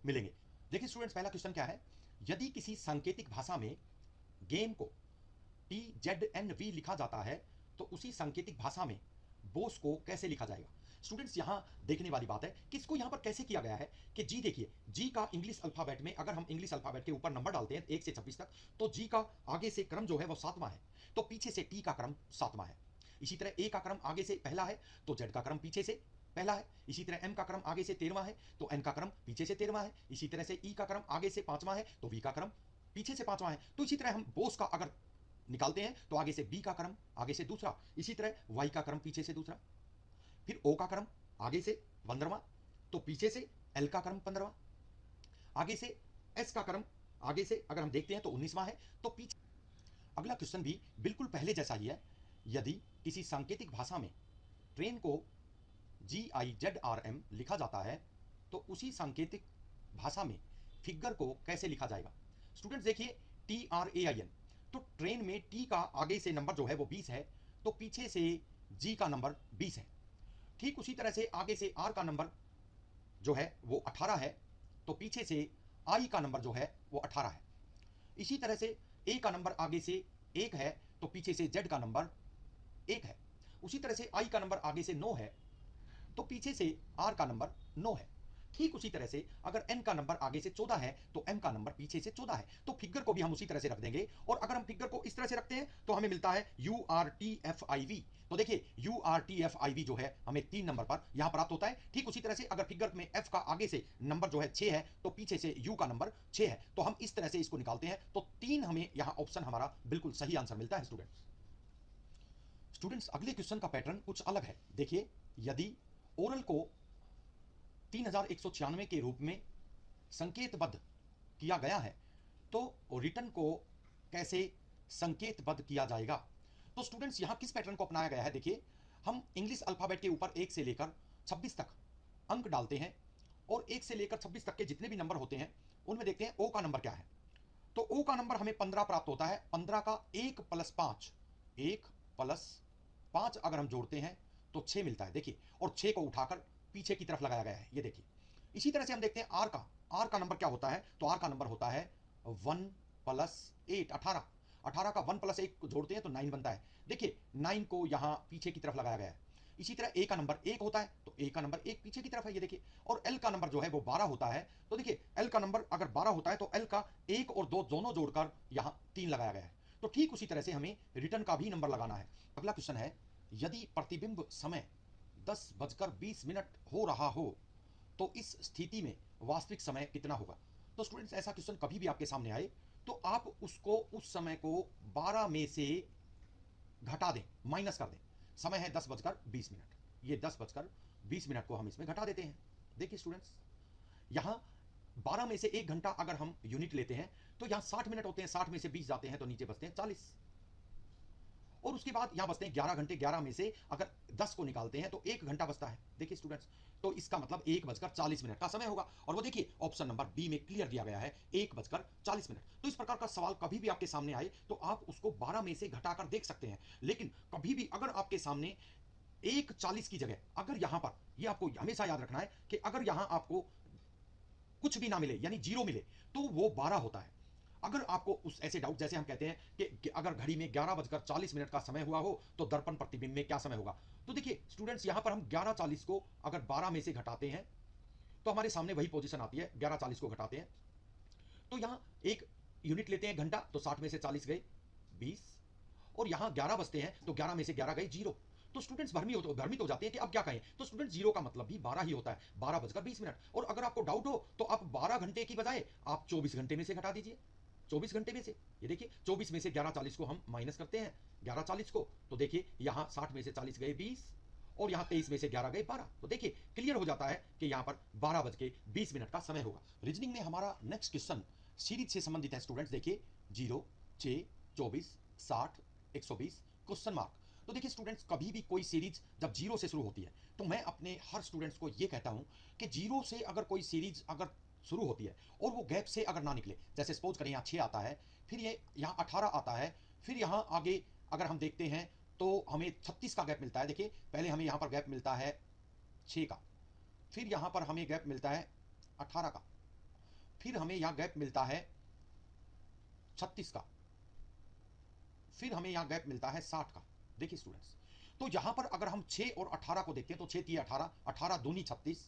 मिलेंगे। देखिए स्टूडेंट्स, पहला क्वेश्चन क्या है, यदि किसी सांकेतिक भाषा में गेम को TZNV लिखा जाता है तो उसी सांकेतिक भाषा में बोस को कैसे लिखा जाएगा। स्टूडेंट्स, यहां देखने वाली बात है कि इसको यहां पर कैसे किया गया है कि जी देखिए, जी का इंग्लिश अल्फाबेट में अगर हम इंग्लिश अल्फाबेट के ऊपर नंबर डालते हैं 1 से 26 तक, तो जी का आगे से क्रम जो है वो 7वां है, तो पीछे से टी का क्रम 7वां है। इसी तरह ए का क्रम आगे से पहला है तो जेड का क्रम पीछे से पहला है। इसी तरह एम का क्रम आगे से 13वां है तो एन का क्रम पीछे से 13वां है। इसी तरह से ई का क्रम आगे से 5वां है तो वी का क्रम पीछे से 5वां है। तो इसी तरह हम बोस का अगर निकालते हैं तो आगे से बी का क्रम आगे से दूसरा, इसी तरह वाई का क्रम पीछे से दूसरा, फिर ओ का क्रम आगे से 15वां तो पीछे से एल का क्रम 15वां, आगे से एस का क्रम आगे से अगर हम देखते हैं तो 19वां है तो पीछे। अगला क्वेश्चन भी बिल्कुल पहले जैसा ही है, यदि किसी सांकेतिक भाषा में ट्रेन को GIZRM लिखा जाता है तो उसी सांकेतिक भाषा में फिगर को कैसे लिखा जाएगा। स्टूडेंट्स देखिए, TRAIN, तो ट्रेन में टी का आगे से नंबर जो है वो 20 है तो पीछे से जी का नंबर 20 है। ठीक उसी तरह से आगे से आर का नंबर जो है वो 18 है तो पीछे से आई का नंबर जो है वो 18 है। इसी तरह से ए का नंबर आगे से 1 है तो पीछे से जेड का नंबर 1 है। उसी तरह से आई का नंबर आगे से 9 है तो पीछे से आर का नंबर 9 है। ठीक उसी तरह से अगर एन का नंबर आगे से 14 है तो एम का नंबर पीछे से 14 है। तो फिगर को भी हम उसी तरह से रख देंगे, और अगर हम फिगर को इस तरह से रखते हैं तो हमें मिलता है URTFIV। तो देखिए URTFIV जो है हमें 3 नंबर पर यहां प्राप्त होता है। ठीक उसी तरह से अगर फिगर में एफ का आगे से नंबर जो है 6 है तो पीछे से यू का नंबर 6 है, तो हम इस तरह से इसको निकालते हैं तो 3 हमें यहां ऑप्शन हमारा बिल्कुल सही आंसर मिलता है। स्टूडेंट्स अगले क्वेश्चन का पैटर्न कुछ अलग है। देखिए, यदि ओरल को 3196 के रूप में संकेतबद्ध किया गया है तो रिटर्न को कैसे संकेतबद्ध किया जाएगा। तो स्टूडेंट्स यहां किस पैटर्न को अपनाया गया है, देखिए हम इंग्लिश अल्फाबेट के ऊपर 1 से लेकर 26 तक अंक डालते हैं, और 1 से लेकर 26 तक के जितने भी नंबर होते हैं उनमें देखते हैं ओ का नंबर क्या है। तो ओ का नंबर हमें 15 प्राप्त होता है। 15 का 1 + 5, 1 + 5 अगर हम जोड़ते हैं तो 6 मिलता है। देखिए, और 6 को उठाकर पीछे की तरफ लगाया गया है, ये देखिए। इसी तरह से हम देखते हैं आर का नंबर क्या होता है, तो आर का नंबर होता है 1 + 8, 18। 18 का 1 + 1 जोड़ते हैं तो 9 बनता है। देखिए 9 को यहां पीछे की तरफ लगाया गया है। इसी तरह ए का नंबर 1 होता है तो ए का नंबर 1 पीछे की तरफ है, ये देखिए। और एल का नंबर जो है वो 12 होता है, तो देखिए एल का नंबर अगर 12 होता है तो एल का 1 और 2 दोनों जोड़कर यहां 3 लगाया गया है। तो ठीक उसी तरह से हमें रिटर्न का भी नंबर लगाना है। अगला क्वेश्चन है, यदि प्रतिबिंब समय 10:20 हो रहा हो तो इस स्थिति में वास्तविक समय कितना होगा। तो स्टूडेंट्स ऐसा क्वेश्चन कभी भी आपके सामने आए तो आप उसको उस समय को 12 में से घटा दें, माइनस कर दें। समय है 10:20, ये 10:20 को हम इसमें घटा देते हैं। देखिए स्टूडेंट्स, यहां 12 में से 1 घंटा अगर हम यूनिट लेते हैं तो यहां 60 मिनट होते हैं, 60 में से 20 जाते हैं तो नीचे बचते हैं 40, और उसके बाद यहां बचते हैं 11 घंटे। 11 में से अगर 10 को निकालते हैं तो 1 घंटा बचता है। देखिए स्टूडेंट्स, तो इसका मतलब 1:40 का समय होगा, और वो देखिए ऑप्शन नंबर बी में क्लियर दिया गया है 1:40। तो इस प्रकार का सवाल कभी भी आपके सामने आए तो आप उसको 12 में से घटाकर देख सकते हैं। लेकिन कभी भी अगर आपके सामने 1:40 की जगह अगर यहां पर, यह आपको हमेशा याद रखना है कि अगर यहां आपको कुछ भी ना मिले यानी 0 मिले तो वो 12 होता है। अगर आपको उस ऐसे डाउट, जैसे हम कहते हैं कि अगर घड़ी में 11:40 का समय हुआ हो तो दर्पण प्रतिबिंब में क्या समय होगा, तो देखिए स्टूडेंट्स यहां पर हम 11:40 को अगर 12 में से घटाते हैं तो हमारे सामने वही पोजीशन आती है। 11:40 को घटाते हैं तो यहां एक यूनिट लेते हैं घंटा, तो 60 में से 40 गए 20, और यहां 11 बचते हैं तो 11 में से 11 गए 0। तो स्टूडेंट्स भ्रमित हो जाते हैं कि अब क्या कहें, तो स्टूडेंट 0 का मतलब भी 12 ही होता है, 12:20। और अगर आपको डाउट हो तो आप 12 घंटे की बजाय आप 24 घंटे में से घटा दीजिए। 24 घंटे में से, ये देखिए 24 में से 11:40 को हम माइनस करते हैं 11:40 को, तो देखिए यहां 60 में से 40 गए 20, और यहां 23 में से 11 गए 12। तो देखिए क्लियर हो जाता है कि यहां पर 12:20 का समय होगा। रीजनिंग में हमारा नेक्स्ट क्वेश्चन सीरीज से संबंधित है। स्टूडेंट्स देखिए 0, 6, 24, 60, 120 क्वेश्चन मार्क। तो देखिए स्टूडेंट्स, कभी भी कोई सीरीज जब 0 से शुरू होती है तो मैं अपने हर स्टूडेंट्स को यह कहता हूं कि 0 से अगर कोई सीरीज अगर शुरू होती है और वो गैप से अगर ना निकले, जैसे सपोज करें यहाँ 6 आता है, फिर ये यहाँ 18 आता है, फिर यहाँ आगे अगर हम देखते हैं तो हमें 36 का गैप मिलता है। देखिए पहले हमें यहाँ पर गैप मिलता है 6 का, फिर यहाँ पर हमें गैप मिलता है 18 का, फिर हमें यहां गैप मिलता है 36 का, फिर हमें यहां गैप मिलता है 60 का। देखिए स्टूडेंट्स, तो यहां पर अगर हम 6 और 18 को देखते हैं तो 6 3 18, 18 दूनी 36,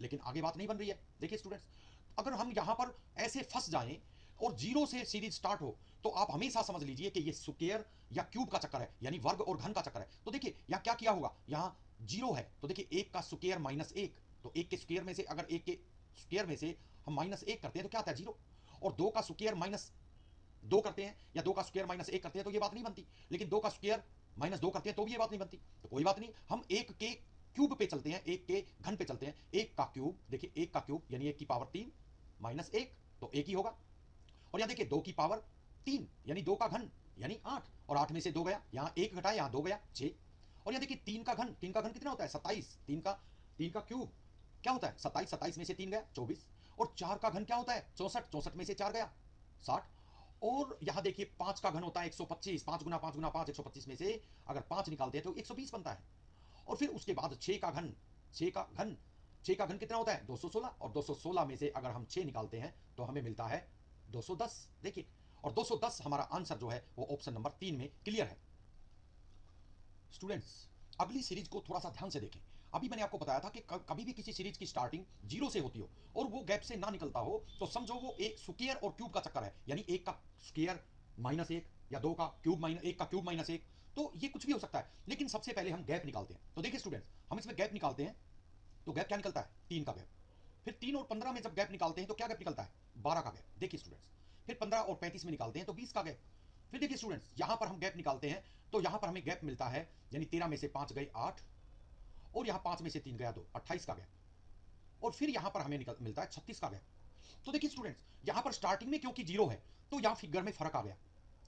लेकिन आगे बात नहीं बन रही है। देखिए स्टूडेंट्स, अगर हम यहां पर ऐसे फंस जाएं और जीरो से सीरीज स्टार्ट हो तो आप हमेशा समझ लीजिए कि ये स्क्वायर या क्यूब का चक्कर है, यानी वर्ग और घन का चक्कर है। तो देखिए यहां क्या किया होगा, यहां जीरो है तो देखिए एक का स्क्वायर माइनस एक, तो एक के स्क्वायर में से अगर एक के स्क्वायर में से हम माइनस एक करते हैं तो क्या आता है जीरो, और दो का स्क्वायर माइनस दो करते हैं या दो का स्क्वायर माइनस एक करते हैं तो ये बात नहीं बनती, लेकिन दो का स्क्वायर माइनस दो करते हैं तो भी ये बात नहीं बनती। तो कोई बात नहीं, हम एक के क्यूब पे चलते हैं, एक के घन पे चलते हैं। एक का क्यूब, देखिए एक का क्यूब यानी एक की पावर 3 माइनस एक, तो एक ही होगा। और यहां देखिए दो की पावर 3 यानी दो का घन यानी 8, और 8 में से दो गया, यहां एक घटा यहां दो गया 6। और यहां देखिए 3 का घन, 3 का घन कितना होता है 27, 3 का क्यूब क्या होता है 27, 27 में से 3 गया 24, और 4 का घन क्या होता है 64, 64 में से 4 गया 60। और यहां देखिए 5 का घन होता है 125, 5 गुना 5 गुना 5 125 में से अगर 5 निकालते हैं तो 120 बनता है। और फिर उसके बाद 6 का घन, 6 का घन, 6 का घन कितना होता है 216, और 216 में से अगर हम 6 निकालते हैं तो हमें मिलता है 210। देखिए, और 210 हमारा आंसर जो है वो ऑप्शन नंबर 3 में क्लियर है। स्टूडेंट्स, अगली सीरीज को थोड़ा सा ध्यान से देखें। अभी मैंने आपको बताया था कि कभी भी किसी सीरीज की स्टार्टिंग जीरो से होती हो और वो गैप से ना निकलता हो तो समझो वो एक स्क्वायर और क्यूब का चक्कर है, यानी एक का स्क्वायर माइनस एक या दो का क्यूब माइनस एक का क्यूब माइनस एक, तो ये कुछ भी हो सकता है। लेकिन सबसे पहले हम गैप निकालते हैं। तो देखिए स्टूडेंट्स, हम इसमें गैप निकालते हैं तो गैप क्या निकलता है 3 का गैप। फिर 3 और 15 में जब गैप निकालते हैं तो क्या गैप निकलता है 12 का गैप। देखिए स्टूडेंट्स, फिर 15 और 35 में निकालते हैं तो 20 का गैप। फिर देखिए स्टूडेंट्स, यहां पर हम गैप निकालते हैं तो यहां पर हमें गैप मिलता है, यानी 13 में से 5 गए 8, और यहां 5 में से 3 गया 2, 28 का गैप। और फिर यहां पर हमें मिलता है 36 का गैप। तो देखिए स्टूडेंट्स, यहां पर स्टार्टिंग में क्योंकि जीरो है तो यहां फिगर में फर्क आ गया,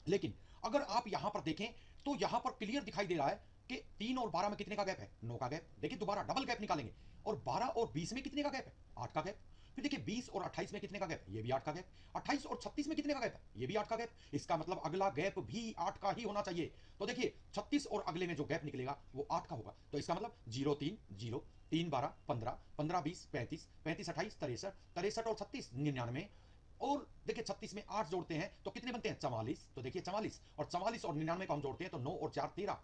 लेकिन अगर आप यहां पर देखें तो यहां पर क्लियर दिखाई दे रहा है कि 3 और 12 में कितने का गैप है 9 का गैप। देखिए दोबारा डबल गैप निकालेंगे, और 12 और 20 में कितने का गैप है 8 का गैप। फिर देखिए 20 और 28 में कितने का गैप, ये भी 8 का गैप। 28 और 36 में कितने का गैप है, ये भी 8 का गैप। इसका मतलब अगला गैप भी 8 का ही होना चाहिए। तो देखिए 36 और अगले में जो गैप निकलेगा वो 8 का होगा। तो इसका मतलब 0 3 0, 3 12 15, 15 20 35, 35 28 63, 63 और 36 99। और देखिए 36 में 8 जोड़ते हैं तो कितने बनते हैं 44। तो देखिए 44 और 44 और 99 को हम जोड़ते हैं तो 9 और 4 13,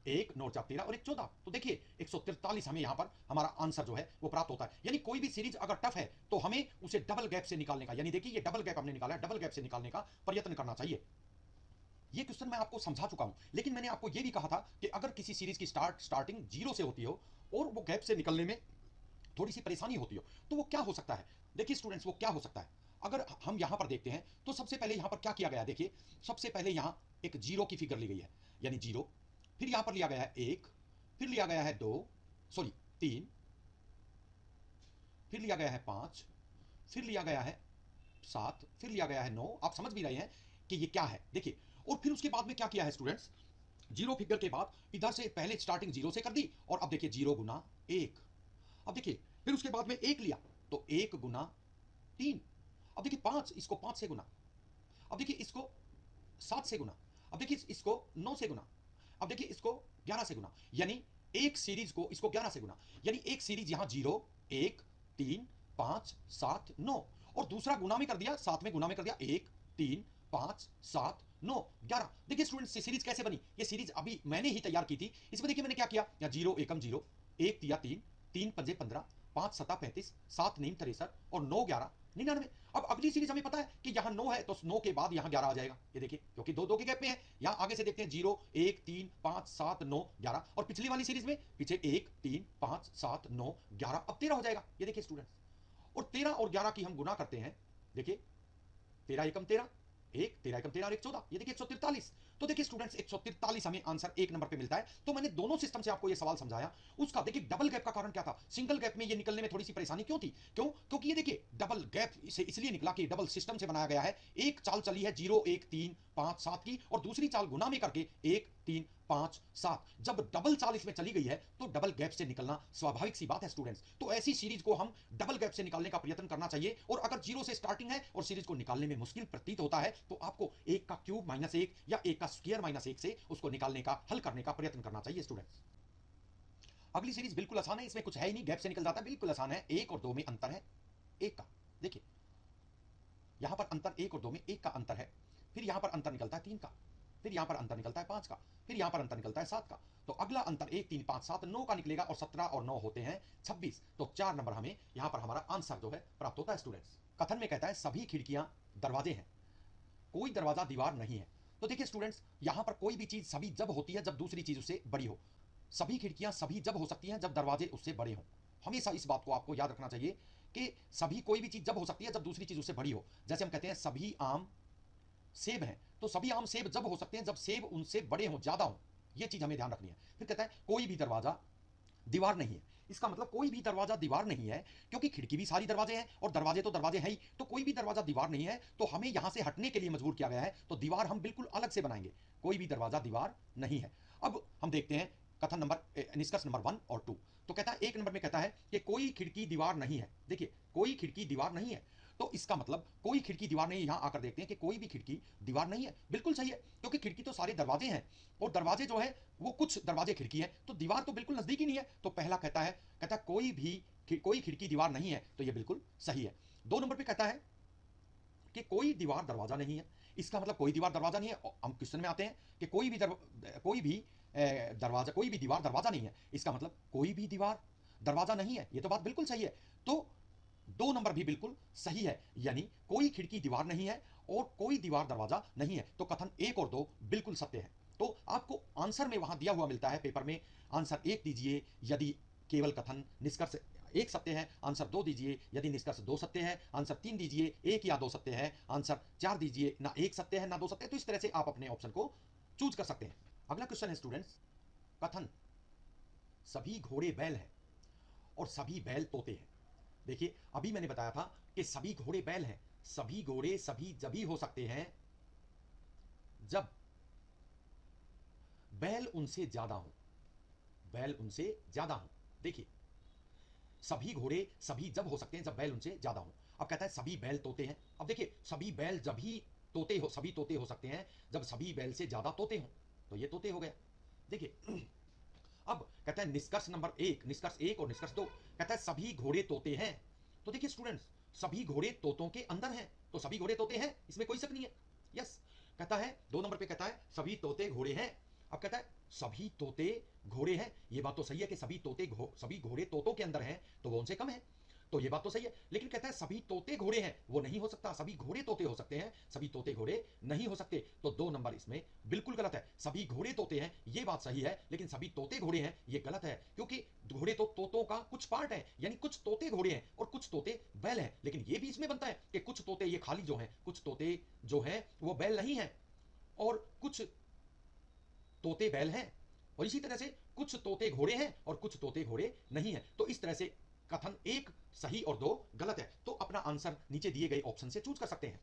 1 9 4 13 और 1 14। तो देखिए 143 हमें यहां पर हमारा आंसर जो है वो प्राप्त होता है। यानी कोई भी सीरीज अगर टफ है तो हमें उसे डबल गैप से निकालने का, यानी देखिए ये डबल गैप हमने निकाला है, डबल गैप से निकालने का प्रयत्न करना चाहिए। ये क्वेश्चन मैं आपको समझा चुका हूं, लेकिन मैंने आपको ये भी कहा था कि अगर किसी सीरीज की स्टार्टिंग जीरो से होती हो और वो गैप से निकलने में थोड़ी सी परेशानी होती हो तो वो क्या हो सकता है। देखिए स्टूडेंट्स, वो क्या हो सकता है, अगर हम यहां पर देखते हैं तो सबसे पहले यहां पर क्या किया गया, देखिए सबसे पहले यहां एक जीरो की फिगर ली गई है, यानी जीरो। फिर यहां पर लिया गया है एक, फिर लिया गया है दो, सॉरी 3, फिर लिया गया है 5, फिर लिया गया है 7, फिर लिया गया है 9। आप समझ भी रहे हैं कि ये क्या है। देखिए, और फिर उसके बाद में क्या किया है स्टूडेंट्स, जीरो फिगर के बाद इधर से पहले स्टार्टिंग जीरो से कर दी, और अब देखिए जीरो गुना एक। अब देखिए फिर उसके बाद में एक लिया तो एक गुना 3। अब देखिए 5, इसको 5 से गुना। अब देखिए इसको 7 से गुना। अब देखिए इसको 9 से गुना। अब देखिए इसको 11 से गुना। यानी एक सीरीज को इसको 11 से गुना, यानी एक सीरीज यहां 0 1 3 5 7 9, और दूसरा गुना में कर दिया, साथ में गुना में कर दिया 1 3 5 7 9 11। देखिए स्टूडेंट्स, सीरीज कैसे बनी, ये सीरीज अभी मैंने ही तैयार की थी। इसमें देखिए मैंने क्या किया, या 0 एकम 0, 1 तिया 3, 3 पंजे 15, 5 सता 35, 7 नीम 63 और 9 11 99। अब अगली सीरीज हमें पता है कि यहां 9 है तो 9 के बाद यहां 11 आ जाएगा, ये देखिए क्योंकि दो दो के गैप में है। यहां आगे से देखते हैं 0 1 3 5 7 9 11, और पिछली वाली सीरीज में पीछे 1 3 5 7 9 11, अब 13 हो जाएगा। ये देखिए स्टूडेंट्स, और 13 और 11 की हम गुना करते हैं, देखिए 13 एकम 13, एक 13 एकम 13 और एक 14, ये देखिए 143। तो देखिए स्टूडेंट्स 143 हमें आंसर एक नंबर पे मिलता है। तो मैंने दोनों सिस्टम से आपको ये सवाल समझाया। उसका देखिए डबल गैप का कारण क्या था, सिंगल गैप में ये निकलने में थोड़ी सी परेशानी क्यों थी, क्योंकि ये देखिए डबल गैप से इसलिए निकला कि डबल सिस्टम से बनाया गया है। एक चाल चली है 0 1 3 5 7 की, और दूसरी चाल गुना में करके 1 3 5 7। जब डबल चाल इसमें चली गई है तो डबल गैप से निकलना स्वाभाविक सी बात है स्टूडेंट्स। तो ऐसी सीरीज को हम डबल गैप से निकालने का प्रयत्न करना चाहिए, और अगर जीरो से स्टार्टिंग है और सीरीज को निकालने में मुश्किल प्रतीत होता है तो आपको एक का क्यूब माइनस एक या एक का स्क्वायर माइनस एक से उसको निकालने का, हल करने का प्रयत्न करना चाहिए स्टूडेंट्स। अगली सीरीज बिल्कुल आसान है, इसमें कुछ है ही नहीं, गैप से निकल जाता है, बिल्कुल आसान है। एक और दो में अंतर है एक का। देखिए यहां पर अंतर 1 और 2 में 1 का अंतर है, फिर यहां पर अंतर निकलता है 3 का, फिर यहां पर अंतर निकलता है 5 का, फिर यहां पर अंतर निकलता है 7 का। तो अगला अंतर 1 3 5 7 9 का निकलेगा और 17 और 9 होते हैं 26। तो 4 नंबर हमें यहां पर हमारा आंसर जो है प्राप्त होता है स्टूडेंट्स। कथन में कहता है सभी खिड़कियां दरवाजे हैं, कोई दरवाजा दीवार नहीं है। तो देखिए स्टूडेंट्स, यहां पर कोई भी चीज सभी जब होती है जब दूसरी चीज उससे बड़ी हो। सभी खिड़कियां सभी जब हो सकती हैं जब दरवाजे उससे बड़े हों। हमेशा इस बात को आपको याद रखना चाहिए कि सभी कोई भी चीज जब हो सकती है जब दूसरी चीज उससे बड़ी हो। जैसे हम कहते हैं सभी आम सेब हैं, तो सभी आम सेब जब हो सकते हैं जब सेब उनसे बड़े हों, ज्यादा हों। यह चीज हमें ध्यान रखनी है। फिर कहता है कोई भी दरवाजा दीवार नहीं है। इसका मतलब कोई भी दरवाजा दीवार नहीं है, क्योंकि खिड़की भी सारी दरवाजे हैं और दरवाजे तो दरवाजे हैं ही। तो कोई भी दरवाजा दीवार नहीं है, तो हमें यहां से हटने के लिए मजबूर किया गया है। तो दीवार हम बिल्कुल अलग से बनाएंगे, कोई भी दरवाजा दीवार नहीं है। अब हम देखते हैं कथन नंबर निष्कर्ष नंबर 1 और 2। तो कहता है 1 नंबर में कहता है कि कोई खिड़की दीवार नहीं है। देखिए कोई खिड़की दीवार नहीं है, तो इसका मतलब कोई खिड़की दीवार नहीं है। यहां आकर देखते हैं कि कोई भी खिड़की दीवार नहीं है। बिल्कुल सही है, क्योंकि खिड़की तो सारे दरवाजे हैं और दरवाजे जो है वो कुछ दरवाजे खिड़की है, तो दीवार तो बिल्कुल नजदीक ही नहीं है। तो पहला कहता है कोई खिड़की दीवार नहीं है, तो ये बिल्कुल सही है। 2 नंबर पे कहता है कि कोई दीवार दरवाजा नहीं है। इसका मतलब कोई दीवार दरवाजा नहीं है। हम क्वेश्चन में आते हैं कि कोई भी दीवार दरवाजा नहीं है। इसका मतलब कोई भी दीवार दरवाजा नहीं है, ये तो बात बिल्कुल सही है। तो 2 नंबर भी बिल्कुल सही है, यानी कोई खिड़की दीवार नहीं है और कोई दीवार दरवाजा नहीं है। तो कथन 1 और 2 बिल्कुल सत्य है। तो आपको आंसर में वहां दिया हुआ मिलता है पेपर में, आंसर 1 दीजिए यदि केवल कथन निष्कर्ष 1 सत्य है, आंसर 2 दीजिए यदि निष्कर्ष 2 सत्य है, आंसर 3 दीजिए 1 या 2 सत्य है, आंसर 4 दीजिए ना 1 सत्य है ना 2 सत्य है। तो इस तरह से आप अपने ऑप्शन को चूज कर सकते हैं। अगला क्वेश्चन है स्टूडेंट्स, कथन सभी घोड़े बैल हैं और सभी बैल तोते हैं। देखिए अभी मैंने बताया था कि सभी घोड़े बैल हैं। सभी घोड़े सभी जभी हो सकते हैं जब बैल उनसे ज्यादा हो, बैल उनसे ज्यादा हो। देखिए सभी घोड़े सभी जब हो सकते हैं जब बैल उनसे ज्यादा हो। अब कहता है सभी बैल तोते हैं। अब देखिए सभी बैल जब ही सभी तोते हो सकते हैं जब सभी बैल से ज्यादा तोते हो, तो ये तोते हो गए। देखिए अब कहता है निष्कर्ष एक और निष्कर्ष 2। कहता है सभी घोड़े तोते हैं। तो देखिए स्टूडेंट्स, सभी घोड़े तोतों के अंदर हैं, तो सभी घोड़े तोते हैं, इसमें कोई शक नहीं है। यस। कहता है 2 नंबर पे कहता है सभी तोते घोड़े हैं। अब कहता है सभी तोते घोड़े हैं। ये बात तो सही है कि सभी घोड़े तोतों के अंदर हैं, तो वो उनसे कम है, तो ये बात तो सही है। लेकिन कहता है सभी तोते घोड़े हैं, वो नहीं हो सकता। सभी घोड़े तोते हो सकते हैं, सभी तोते घोड़े नहीं हो सकते। तो 2 नंबर इसमें बिल्कुल गलत है। सभी घोड़े तोते हैं ये बात सही है, लेकिन सभी तोते घोड़े हैं ये गलत है, क्योंकि घोड़े तो तोतों का कुछ पार्ट है, यानी कुछ तोते घोड़े हैं और कुछ तोते बैल हैं। लेकिन ये भी इसमें बनता है कि कुछ तोते ये खाली जो हैं, कुछ तोते जो हैं वो बैल नहीं है और कुछ तोते बैल हैं, और इसी तरह से कुछ तोते घोड़े हैं और कुछ तोते घोड़े नहीं हैं। तो इस तरह से कथन 1 सही और 2 गलत है। तो अपना आंसर नीचे दिए गए ऑप्शन से चूज कर सकते हैं।